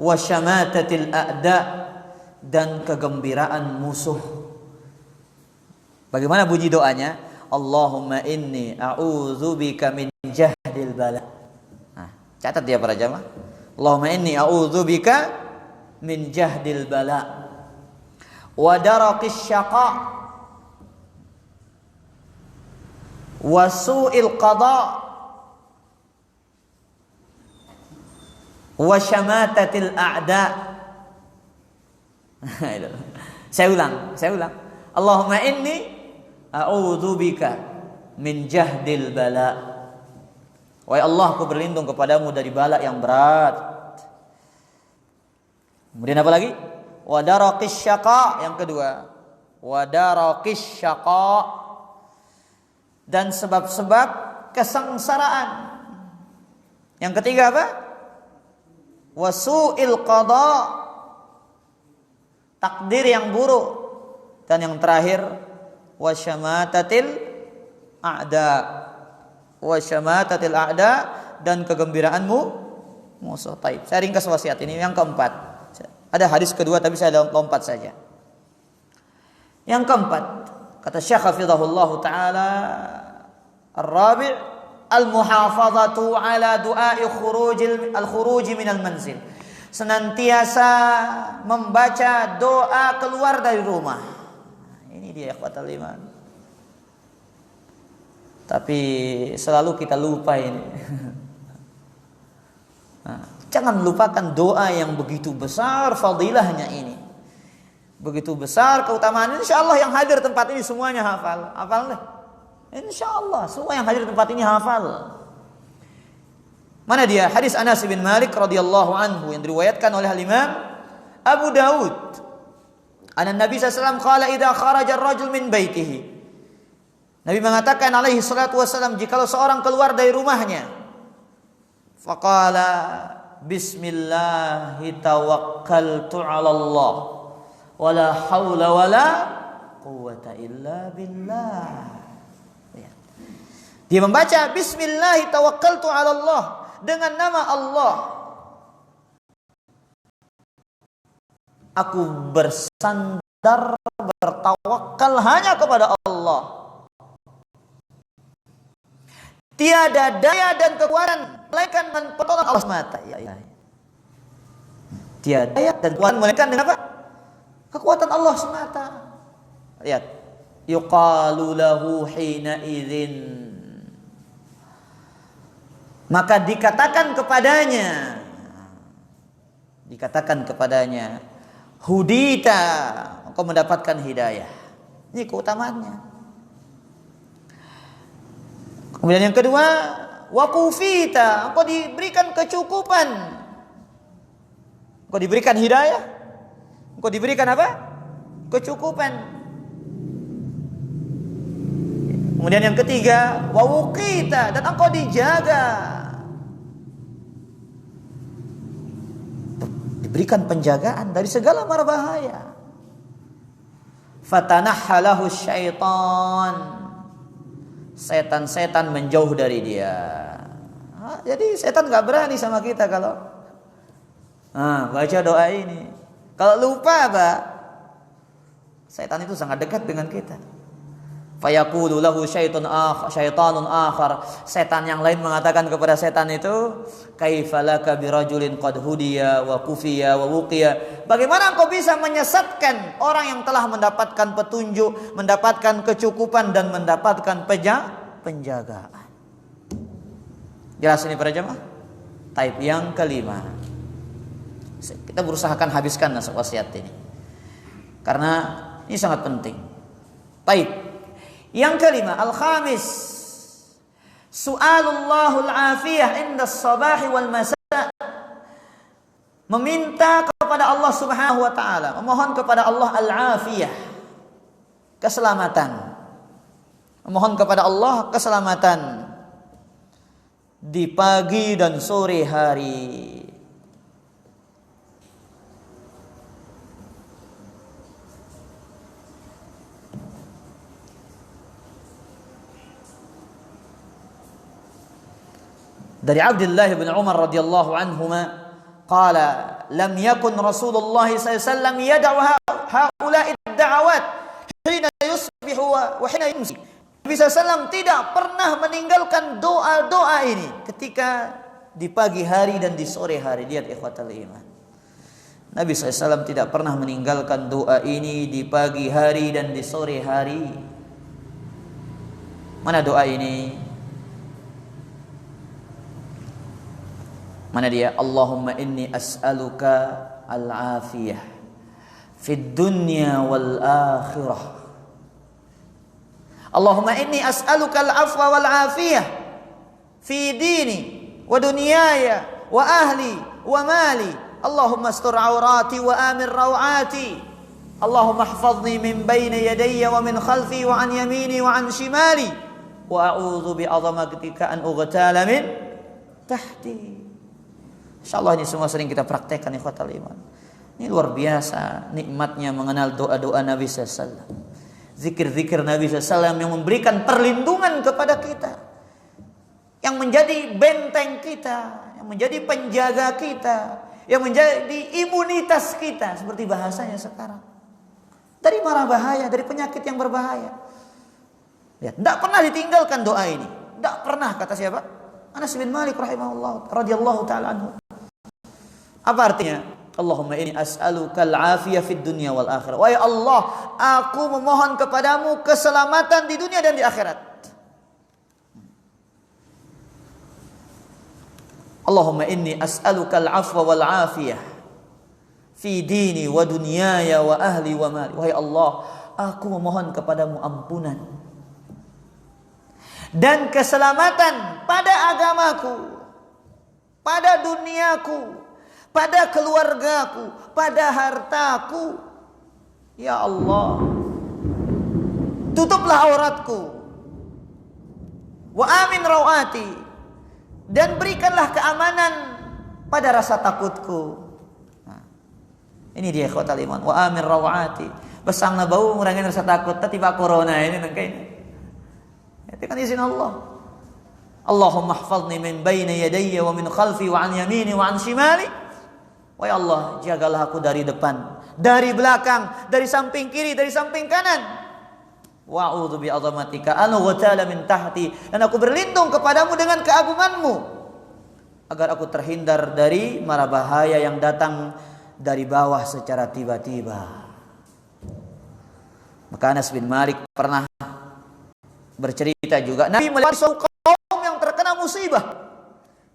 Wa syamatatil a'da, dan kegembiraan musuh. Bagaimana bunyi doanya? Allahumma inni a'udzubika min jahdil bala. Catat dia para jamaah. Allahumma inni a'udzubika min jahdil bala wa darakis syaqa wa su'il qada wa syamatatil a'da. Saya ulang. Allahumma inni a'udzubika min jahdil bala. Wahai Allah, aku berlindung kepadamu dari bala yang berat. Kemudian apa lagi? Wa darakis syaqa, yang kedua. Wa darakis syaqa, dan sebab-sebab kesengsaraan. Yang ketiga apa? Wa su'il qada, takdir yang buruk. Dan yang terakhir, wa syamatatil a'da, wa syamatatil a'da, dan kegembiraanmu musuh. Taib. Saya ringkas wasiat ini yang keempat. Ada hadis kedua tapi saya lompat saja. Yang keempat, kata Syekh hafizahullah taala, ar-rabi' al-muhafazatu ala du'ai al-khuruj min al-manzil. Senantiasa membaca doa keluar dari rumah. Ini dia ikhwatal iman. Tapi selalu kita lupa ini. Jangan lupakan doa yang begitu besar fadilahnya ini. Begitu besar keutamaan. Insyaallah yang hadir tempat ini semuanya hafal. Hafal deh. Insyaallah semua yang hadir tempat ini hafal. Mana dia? Hadis Anas bin Malik radhiyallahu anhu yang diriwayatkan oleh Imam Abu Daud. An Nabi sallallahu alaihi wasallam qala idza kharaja ar-rajul min baitihi. Nabi mengatakan alaihi salatu wasallam, jikalau seorang keluar dari rumahnya, faqala bismillahi tawakkaltu 'ala Allah wala haula wala quwwata illa billah. Dia membaca bismillahi tawakkaltu 'ala Allah, dengan nama Allah aku bersandar, bertawakal hanya kepada Allah. Tiada daya dan kekuatan melainkan pertolongan Allah semata. Tiada daya dan kekuatan melainkan dengan apa? Kekuatan Allah semata. Lihat. Yuqalu lahu hina idzin. Maka dikatakan kepadanya Dikatakan kepadanya, hudita, engkau mendapatkan hidayah. Ini keutamaannya. Kemudian yang kedua, wakufita, engkau diberikan kecukupan. Engkau diberikan hidayah, engkau diberikan apa? Kecukupan. Kemudian yang ketiga, wawukita, dan engkau dijaga. Diberikan penjagaan dari segala mara bahaya. Fatanahhalahu syaitan, setan-setan menjauh dari dia. Jadi setan gak berani sama kita kalau baca doa ini. Kalau lupa apa? Setan itu sangat dekat dengan kita. Fayaqulu lahu syaitanun akhar. Setan yang lain mengatakan kepada setan itu, kaifalaka birajulin qad hudiya wa kufiya wa wuqiya. Bagaimana engkau bisa menyesatkan orang yang telah mendapatkan petunjuk, mendapatkan kecukupan dan mendapatkan penjagaan. Jelas ini para jemaah? Taib yang kelima. Kita berusahakan habiskan wasiat ini. Karena ini sangat penting. Taib. Yang kelima, al-khamis, su'alullahul afiyah inda sabahi wal masa. Meminta kepada Allah Subhanahu wa taala, memohon kepada Allah al-afiyah, keselamatan. Memohon kepada Allah keselamatan di pagi dan sore hari. Dari Abdullah bin Umar radhiyallahu anhuma qala lam yakun Rasulullah sallallahu alaihi wasallam yad'u haula'i ad-da'awat hina yusbihu wa hina yumsi. Nabi sallallahu tidak pernah meninggalkan doa-doa ini ketika di pagi hari dan di sore hari. Lihat ikhwatal iman. Nabi sallallahu tidak pernah meninggalkan doa ini di pagi hari dan di sore hari. Mana doa ini? Mana dia? Allahumma inni as'aluka al-afiyah fid dunya wal akhirah. Allahumma inni as'aluka al-afwa wal afiyah fi dini wa dunyaya wa ahli wa mali. Allahumma astur awrati wa amir rawati. Allahumma ihfazni min bayni yadayya wa min khalfi wa an yamini wa an shimali. Wa a'udzu bi 'azamatika an ughtala min tahti. InsyaAllah ini semua sering kita praktekkan ikhwatal iman. Ini luar biasa nikmatnya mengenal doa-doa Nabi SAW. Zikir-zikir Nabi SAW yang memberikan perlindungan kepada kita. Yang menjadi benteng kita. Yang menjadi penjaga kita. Yang menjadi imunitas kita. Seperti bahasanya sekarang. Dari mara bahaya, dari penyakit yang berbahaya. Lihat, tidak pernah ditinggalkan doa ini. Tidak pernah, kata siapa? Anas bin Malik rahimahullah radhiyallahu ta'ala anhu. Apa artinya? Allahumma inni as'aluka al-afiyah fid dunya wal akhirah. Wahai Allah, aku memohon kepadamu keselamatan di dunia dan di akhirat. Allahumma inni as'aluka al-afwa wal afiyah fi dini wa dunyaya wa ahli wa mali. Wahai Allah, aku memohon kepadamu ampunan dan keselamatan pada agamaku, pada duniaku, pada keluargaku, pada hartaku. Ya Allah, tutuplah auratku. Wa amin rawati, dan berikanlah keamanan pada rasa takutku. Nah, ini dia ikhwatal iman. Wa amin rawati, besang na bau ngurangin rasa takut. Tiba corona ini nangka ini. Itu kan izin Allah. Allahumma ihfazni min bayni yadayya wa min khalfi wa an yamini wa an shimali. Wahai Allah, jagalah aku dari depan, dari belakang, dari samping kiri, dari samping kanan. Wa'udzu bi 'azamatika an ughtala min tahti, dan aku berlindung kepadamu dengan keagunganmu agar aku terhindar dari mara bahaya yang datang dari bawah secara tiba-tiba. Maka Anas bin Malik pernah bercerita juga, Nabi melihat suatu kaum yang terkena musibah,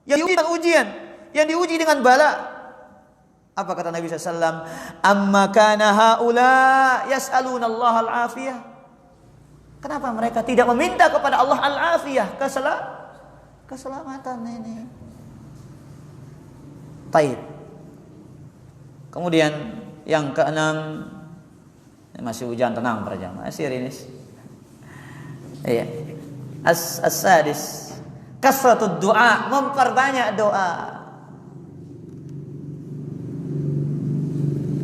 yang diuji dengan ujian, yang diuji dengan bala. Apa kata Nabi SAW? Amma kana haula yas'aluna Allah al-afiyah. Kenapa mereka tidak meminta kepada Allah al-afiyah, keselamatan ini? Taib. Kemudian yang keenam, masih hujan, tenang para jamaah, sirinis. Iya. As-sadis, kasratud du'a, memperbanyak doa.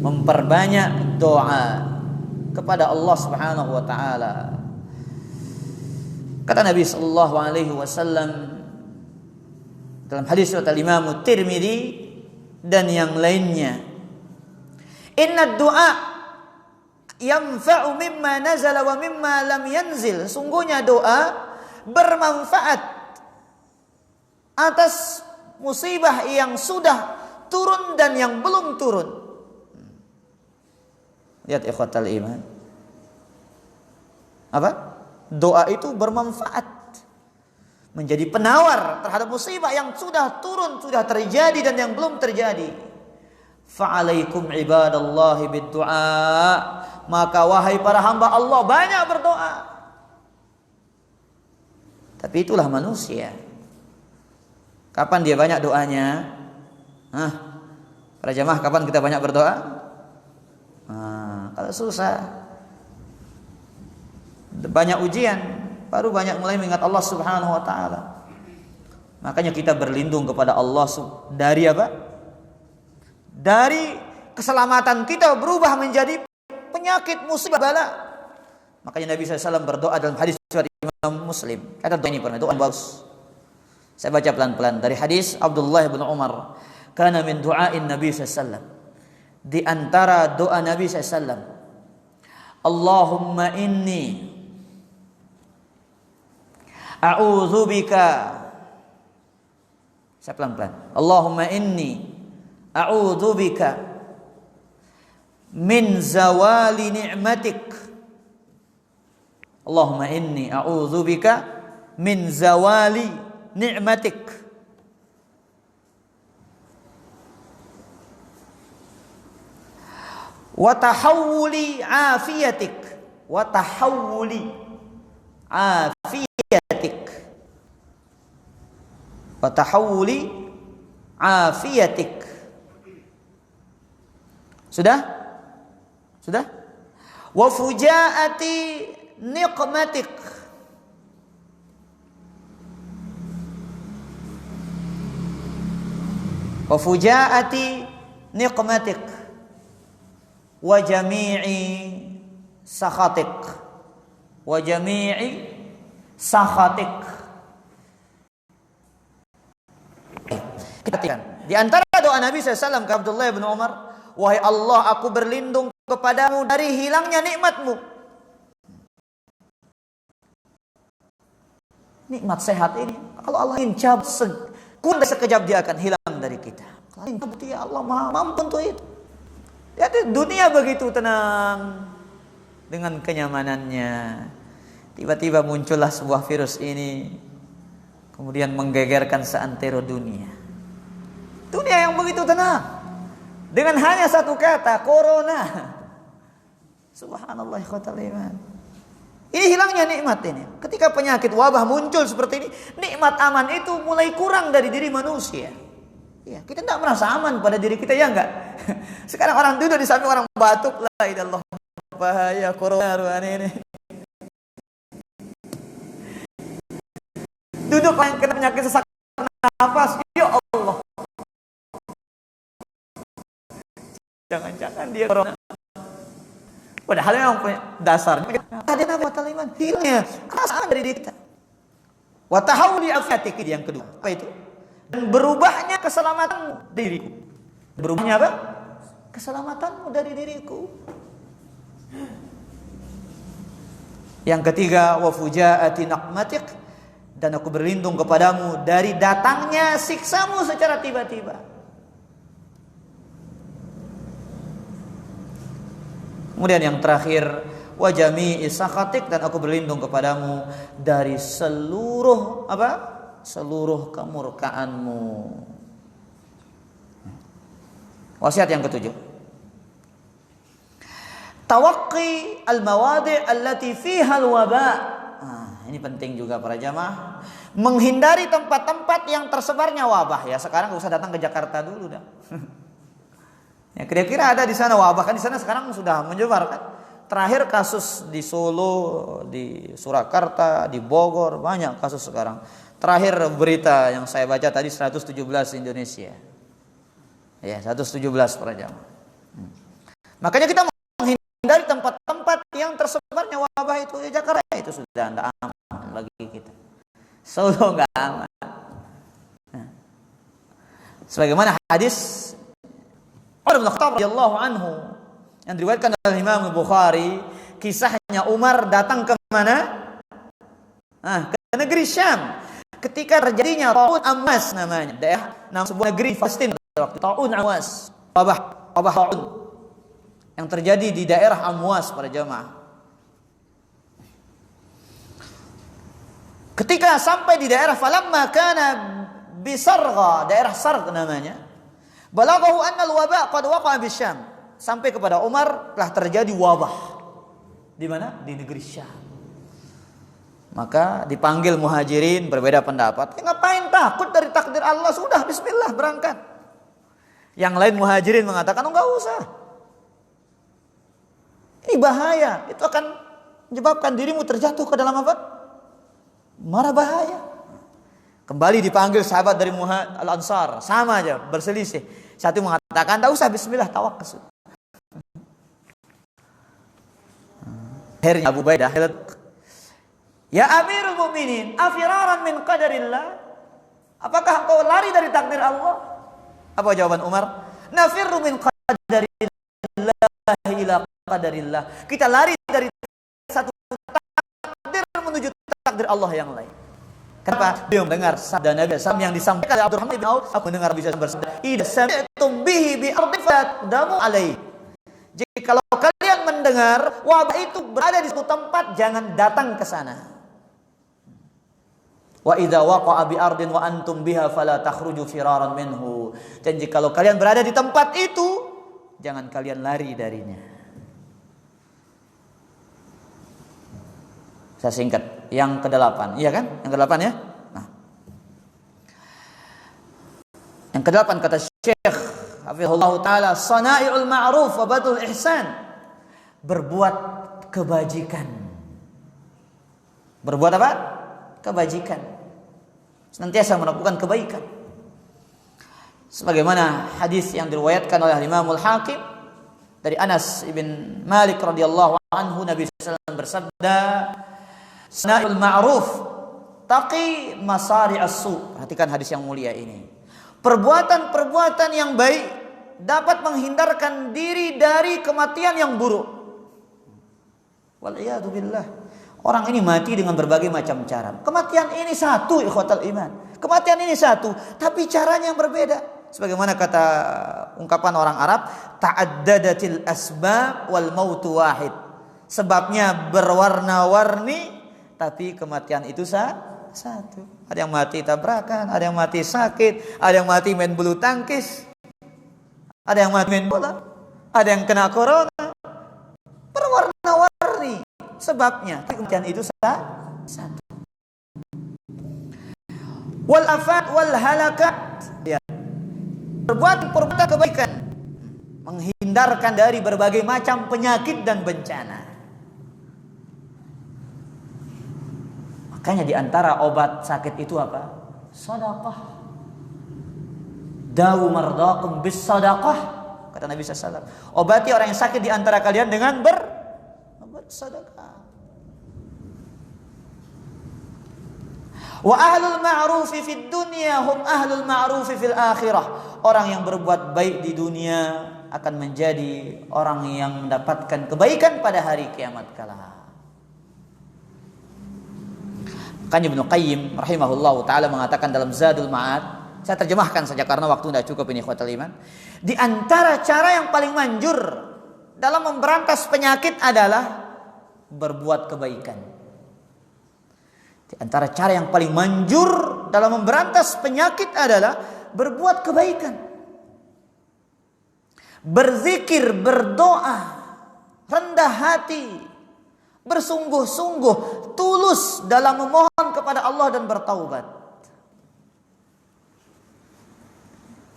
Memperbanyak doa kepada Allah Subhanahu wa taala. Kata Nabi sallallahu alaihi wasallam dalam hadis riwayat Imam Tirmidzi dan yang lainnya, inna du'a yanfa'u mimma nazala wa mimma lam yanzil. Sungguhnya doa bermanfaat atas musibah yang sudah turun dan yang belum turun. Lihat ikhwatal iman. Apa? Doa itu bermanfaat, menjadi penawar terhadap musibah yang sudah turun, sudah terjadi dan yang belum terjadi. Fa'alaikum ibadallahi bid-du'a. Maka wahai para hamba Allah, banyak berdoa. Tapi itulah manusia. Kapan dia banyak doanya? Para jamaah, kapan kita banyak berdoa? Kalau susah, banyak ujian, baru banyak mulai mengingat Allah Subhanahu wa taala. Makanya kita berlindung kepada Allah dari apa? Dari keselamatan kita berubah menjadi penyakit, musibah, bala. Makanya Nabi SAW berdoa dalam hadis riwayat Imam Muslim. Kata doa ini pernah doa bagus. Saya baca pelan-pelan dari hadis Abdullah bin Umar. Kana min du'ain Nabi SAW. Di antara doa Nabi SAW, Allahumma inni a'udzubika. Saya pelan-pelan. Allahumma inni a'udzubika min zawali ni'matik. Allahumma inni a'udzubika min zawali ni'matik. Wa tahawuli afiyatik. Wa tahawuli afiyatik. Wa tahawuli afiyatik. Sudah? Sudah? Wa fujaati niqmatik. Wa fujaati niqmatik. Wa jami'i sakhatik. Wa jami'i sakhatik. Kita lihat di antara doa Nabi SAW ke Abdullah bin Umar, wahai Allah, aku berlindung kepadamu dari hilangnya nikmatmu. Nikmat sehat ini, kalau Allah ingin cabut sekejap dia akan hilang dari kita. Kalau ingin cabut, ya Allah mampu untuk itu. Ya, dunia begitu tenang dengan kenyamanannya. Tiba-tiba muncullah sebuah virus ini, kemudian menggegerkan seantero dunia. Dunia yang begitu tenang dengan hanya satu kata, corona. Subhanallah, ikhwatal iman. Ini hilangnya nikmat ini. Ketika penyakit wabah muncul seperti ini, nikmat aman itu mulai kurang dari diri manusia. Ya, kita tidak merasa aman pada diri kita, ya enggak? Sekarang orang duduk di samping orang batuk, la ilallah, bahaya corona ini. Duduk yang kena penyakit sesak nafas, ya Allah. Jangan-jangan dia corona. Padahal memang dasarnya ada apa taliman? Hilangnya kerasaan dari diri kita. Wa tahawuli afiyatik, yang kedua. Apa itu? Dan berubahnya keselamatan diriku. Berubahnya apa? Keselamatanmu dari diriku. Yang ketiga, wa fujaati naqmatik, dan aku berlindung kepadamu dari datangnya siksamu secara tiba-tiba. Kemudian yang terakhir, wa jami'i sakhatik, dan aku berlindung kepadamu dari seluruh apa? Seluruh kemurkaanmu. Wasiat yang ketujuh. Tawaqqi al-mawadi' allati fiha al-waba'. Ini penting juga para jamaah. Menghindari tempat-tempat yang tersebarnya wabah. Ya sekarang enggak usah datang ke Jakarta dulu dah. Ya kira-kira ada di sana wabah, kan di sana sekarang sudah menyebar kan. Terakhir kasus di Solo, di Surakarta, di Bogor, banyak kasus sekarang. Terakhir berita yang saya baca tadi 117 di Indonesia. Ya, 117 para jamaah. Makanya kita menghindari tempat-tempat yang tersebarnya wabah itu. Di Jakarta itu sudah tidak aman bagi kita. Solo enggak aman. Sebagaimana hadis Umar bin Khattab radhiyallahu anhu yang diriwayatkan oleh Imam Bukhari, kisahnya Umar datang ke mana? Ke negeri Syam. Ketika terjadinya Ta'un Amwas namanya, daerah sebuah negeri Palestina waktu Ta'un Amwas, wabah Ta'un yang terjadi di daerah Amwas para jamaah. Ketika sampai di daerah falamma kana bisargha, daerah Sarg namanya, balaghahu anna al-waba' qad waqa'a bisyam. Sampai kepada Umar telah terjadi wabah. Di mana? Di negeri Syam. Maka dipanggil muhajirin, berbeda pendapat. Ngapain takut dari takdir Allah? Sudah bismillah berangkat. Yang lain muhajirin mengatakan enggak usah. Ini bahaya. Itu akan menyebabkan dirimu terjatuh ke dalam apa? Mara bahaya. Kembali dipanggil sahabat dari Al-Ansar, sama aja berselisih. Satu mengatakan enggak usah bismillah, tawakkal. Akhirnya Abu Baidah, ya Amirul Mukminin, afiraran min qadarillah? Apakah engkau lari dari takdir Allah? Apa jawaban Umar? Nafirru min qadarillah ila qadarillah. Kita lari dari satu takdir menuju takdir Allah yang lain. Kenapa? Dia mendengar sabda Nabi SAW yang disampaikan oleh Abdurrahman bin Auf. Aku dengar bisa bersabda, "Idza sami'tum bihi bi ardin fadamu alaihi." Jika kalian mendengar wabah itu berada di suatu tempat, jangan datang ke sana. Wa idza waqa'a bi ardin wa antum biha fala takhruju firaran minhu. Dan jika kalian berada di tempat itu, jangan kalian lari darinya. Saya singkat, yang ke-8, iya kan? Yang ke-8 ya. Nah. Yang ke-8 kata Syekh hafizahullah taala, sana'iul ma'ruf wa badul ihsan. Berbuat kebajikan. Berbuat apa? Kebajikan. Senantiasa melakukan kebaikan. Sebagaimana hadis yang diriwayatkan oleh Imam Al-Hakim dari Anas ibn Malik radhiyallahu anhu, Nabi sallallahu alaihi wasallam bersabda, "Sana'ul ma'ruf taqi masari'as su." Perhatikan hadis yang mulia ini. Perbuatan-perbuatan yang baik dapat menghindarkan diri dari kematian yang buruk. Wal'iyadu billah. Orang ini mati dengan berbagai macam cara. Kematian ini satu, ikhwatal iman. Kematian ini satu, tapi caranya yang berbeda. Sebagaimana kata ungkapan orang Arab, ta'addadatil asbab wal mautu wahid. Sebabnya berwarna-warni, tapi kematian itu satu. Ada yang mati tabrakan, ada yang mati sakit, ada yang mati main bulu tangkis, ada yang mati main bola, ada yang kena corona. Berwarna-warni sebabnya, kematian itu satu. Wal afat wal halakat, ya. Perbuatan kebaikan menghindarkan dari berbagai macam penyakit dan bencana. Makanya di antara obat sakit itu apa? Sedekah. Dawu mardaqum bis sedekah, kata Nabi sallallahu alaihi wasallam. Obati orang yang sakit di antara kalian dengan bersedekah. Wa ahlul ma'rufi fid dunya hum ahlul ma'rufi fil akhirah. Orang yang berbuat baik di dunia akan menjadi orang yang mendapatkan kebaikan pada hari kiamat kala. Kan Ibnu Qayyim rahimahullahu taala mengatakan dalam Zadul Ma'ad, saya terjemahkan saja karena waktu tidak cukup ini ikhwatul iman. Di antara cara yang paling manjur dalam memberantas penyakit adalah berbuat kebaikan. Di antara cara yang paling manjur dalam memberantas penyakit adalah berbuat kebaikan. berzikir, berdoa, rendah hati, bersungguh-sungguh, tulus dalam memohon kepada Allah dan bertaubat.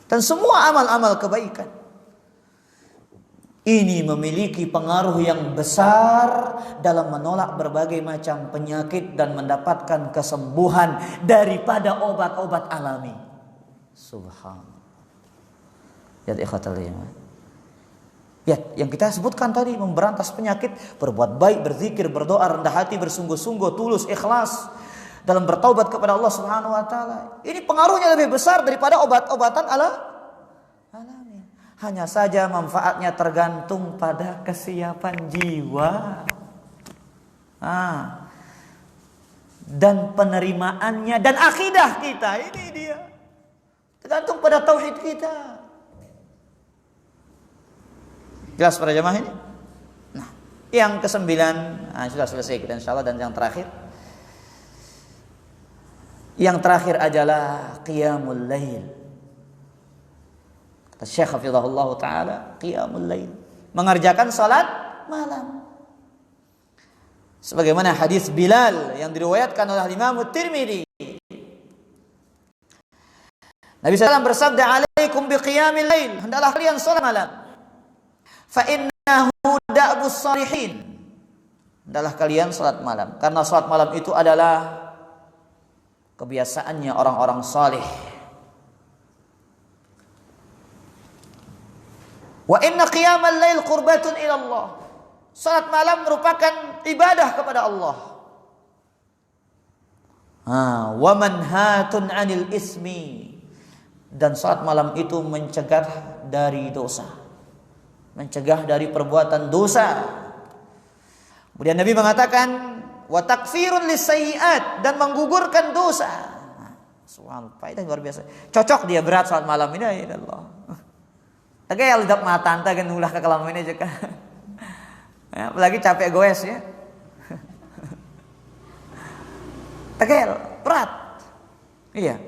Dan semua amal-amal kebaikan ini memiliki pengaruh yang besar dalam menolak berbagai macam penyakit dan mendapatkan kesembuhan daripada obat-obat alami. Subhanallah. Ya ikhwatal iman. Ya, yang kita sebutkan tadi, memberantas penyakit, berbuat baik, berzikir, berdoa, rendah hati, bersungguh-sungguh, tulus, ikhlas dalam bertaubat kepada Allah Subhanahu wa taala. Ini pengaruhnya lebih besar daripada obat-obatan alami. Hanya saja manfaatnya tergantung pada kesiapan jiwa. Dan penerimaannya dan akidah kita. Ini dia. Tergantung pada tauhid kita. Jelas para jemaah ini? Nah, yang kesembilan, sudah selesai kita insyaallah. Dan yang terakhir, adalah qiyamul lail. Kata Syekh hafizahullah taala, qiyamul lail, mengerjakan salat malam. Sebagaimana hadis Bilal yang diriwayatkan oleh Imam Tirmidzi. Nabi SAW bersabda, "Alaikum biqiyamil lail." Hendaklah kalian salat malam. Fa innahu da'bus salihin. Hendaklah kalian salat malam, karena salat malam itu adalah kebiasaannya orang-orang saleh. Wa inna qiyamal lail qurbatun ila Allah. Salat malam merupakan ibadah kepada Allah. Wa manhatun 'anil ismi. Dan salat malam itu mencegah dari dosa. Mencegah dari perbuatan dosa. Kemudian Nabi mengatakan wa takfirun lisayyi'at, dan menggugurkan dosa. Subhanallah, itu luar biasa. Cocok dia berat salat malam ini, ya Allah. Tegel lidak mata anta kan ulah ke kelam ini juga. Ya, apalagi capek goes ya. Tegel, berat. Iya.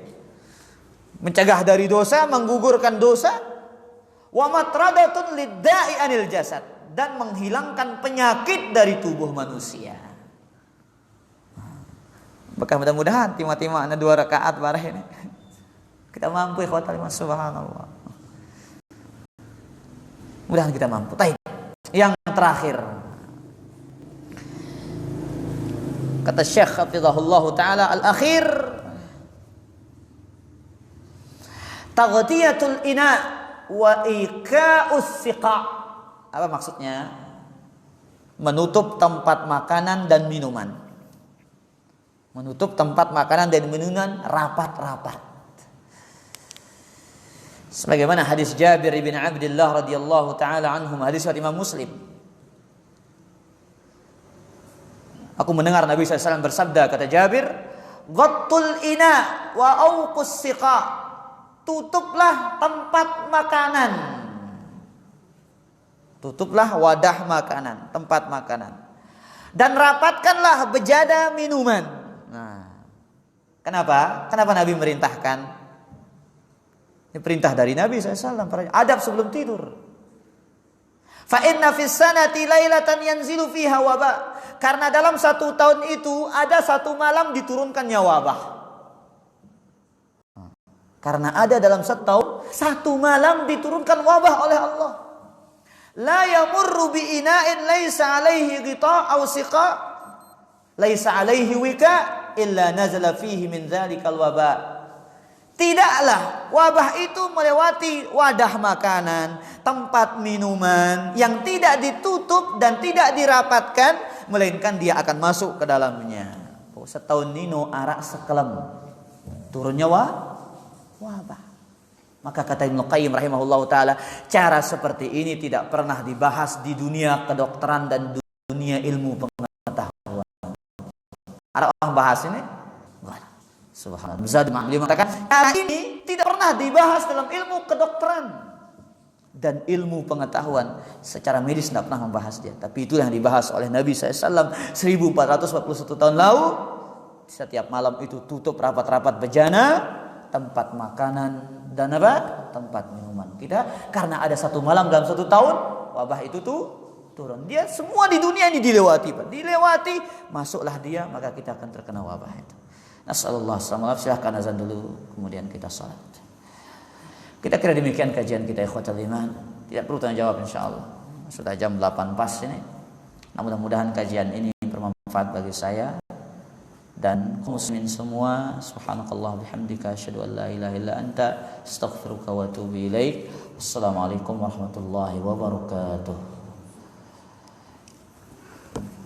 Mencegah dari dosa, menggugurkan dosa. Wa matradatun lidda'i anil jasad, dan menghilangkan penyakit dari tubuh manusia. Maka mudah-mudahan timah-timah ada 2 rakaat barah ini. Kita mampu ikhwatal iman, subhanallah. Mudah-mudahan kita mampu. Baik. Yang terakhir, kata Syekh hafizahullah taala, al-akhir taghtiyatul ina wa iqa'us siqa. Apa maksudnya? Menutup tempat makanan dan minuman. Menutup tempat makanan dan minuman rapat-rapat. Sebagaimana hadis Jabir bin Abdullah radhiyallahu taala anhum, hadis riwayat Imam Muslim. Aku mendengar Nabi SAW bersabda, kata Jabir, "Ghattul ina wa auqus siqa." Tutuplah tempat makanan. Tutuplah wadah makanan, tempat makanan. Dan rapatkanlah bejana minuman. Nah, kenapa? Kenapa Nabi merintahkan? Ini perintah dari Nabi SAW. Adab sebelum tidur. Fa inna fis sanati lailatan yanzilu fiha waba. Karena dalam 1 tahun itu ada 1 malam diturunkannya wabah. Karena ada dalam 1 tahun 1 malam diturunkan wabah oleh Allah. La yamurru bi ina'in laisa alaihi ghita' aw siqa, laisa alaihi wika illa nazala fihi min dzalikal waba. Tidaklah wabah itu melewati wadah makanan, tempat minuman yang tidak ditutup dan tidak dirapatkan, melainkan dia akan masuk ke dalamnya. Setahun nino arak sekelem, turunnya wabah. Maka kata Ibnu Qayyim rahimahullahu taala, cara seperti ini tidak pernah dibahas di dunia kedokteran dan dunia ilmu pengetahuan. Ada orang bahas ini? Subhanallah. Zad Ma'lim mengatakan, cara ini tidak pernah dibahas dalam ilmu kedokteran dan ilmu pengetahuan. Secara medis tidak pernah membahas dia. Tapi itu yang dibahas oleh Nabi SAW 1441 tahun lalu. Setiap malam itu tutup rapat-rapat bejana, tempat makanan dan apa? Tempat minuman kita. Karena ada satu malam dalam satu tahun wabah itu tuh turun. Dia semua di dunia ini dilewati, Pak. Dilewati, masuklah dia, maka kita akan terkena wabah itu. Nasallallahu alaihi wasallam. Silahkan azan dulu, kemudian kita salat. Kita kira demikian kajian kita ikhwatal iman. Tidak perlu tanya jawab insyaallah. Sudah jam 8 pas ini. Nah, mudah-mudahan kajian ini bermanfaat bagi saya dan muslimin semua. Subhanakallah bihamdika asyhadu an la ilaha illa anta astaghfiruka wa atubu ilaik. Wassalamualaikum warahmatullahi wabarakatuh.